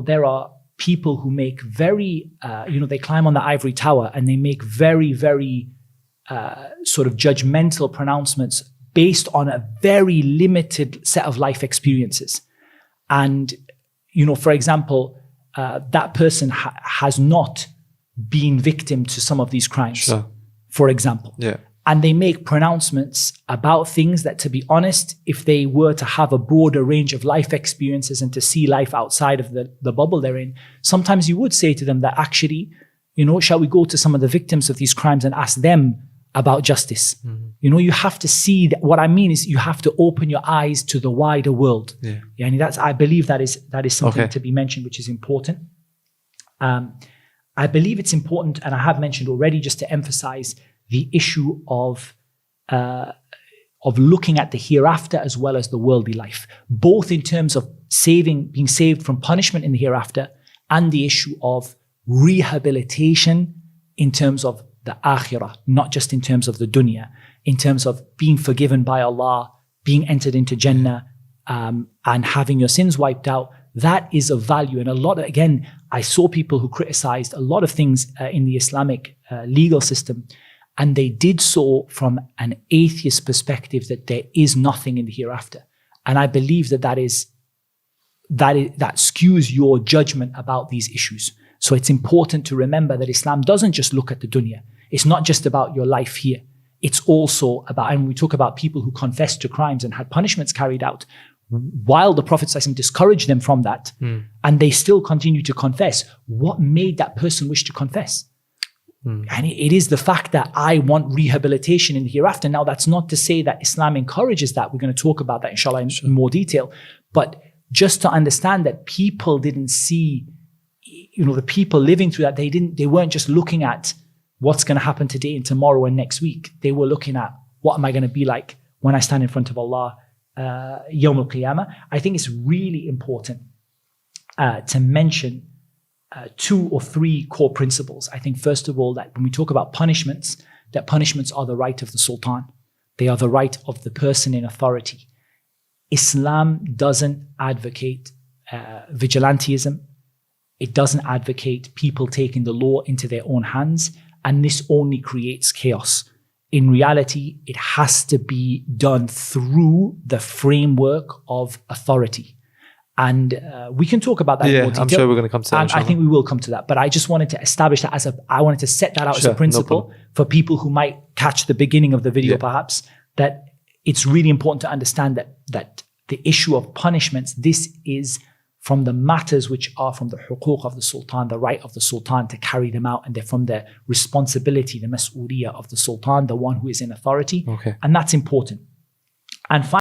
there are people who make very, they climb on the ivory tower and they make very, very sort of judgmental pronouncements based on a very limited set of life experiences. And, for example, that person has not been victim to some of these crimes, sure. for example. Yeah. And they make pronouncements about things that, to be honest, if they were to have a broader range of life experiences and to see life outside of the bubble they're in, sometimes you would say to them that actually, shall we go to some of the victims of these crimes and ask them about justice? Mm-hmm. You have to see that. What I mean is you have to open your eyes to the wider world. Yeah. And I believe that is something okay. to be mentioned, which is important. I believe it's important, and I have mentioned already, just to emphasize the issue of looking at the hereafter as well as the worldly life, both in terms of being saved from punishment in the hereafter, and the issue of rehabilitation in terms of the akhirah, not just in terms of the dunya, in terms of being forgiven by Allah, being entered into Jannah, and having your sins wiped out. That is of value. And again, I saw people who criticized a lot of things in the Islamic legal system, and they did so from an atheist perspective, that there is nothing in the hereafter. And I believe that skews your judgment about these issues. So it's important to remember that Islam doesn't just look at the dunya. It's not just about your life here. It's also about, and we talk about people who confessed to crimes and had punishments carried out, while the Prophet ﷺ discouraged them from that, and they still continue to confess. What made that person wish to confess? And it is the fact that I want rehabilitation in the hereafter. Now, that's not to say that Islam encourages that. We're going to talk about that, inshallah, in more detail. But just to understand that people didn't see, the people living through that, they weren't just looking at what's going to happen today and tomorrow and next week. They were looking at, what am I going to be like when I stand in front of Allah, Yawm al-Qiyamah. I think it's really important to mention 2 or 3 core principles. I think, first of all, that when we talk about punishments, that punishments are the right of the sultan. They are the right of the person in authority. Islam doesn't advocate vigilantism. It doesn't advocate people taking the law into their own hands, and this only creates chaos. In reality, it has to be done through the framework of authority. And we can talk about that in more detail. I'm sure we're going to come to that. I think we will come to that. But I just wanted to establish that I wanted to set that out as a principle for people who might catch the beginning of the video, perhaps, that it's really important to understand that the issue of punishments, this is from the matters which are from the huquq of the sultan, the right of the sultan to carry them out, and they're from the responsibility, the mas'uliyah of the sultan, the one who is in authority. Okay. And that's important. And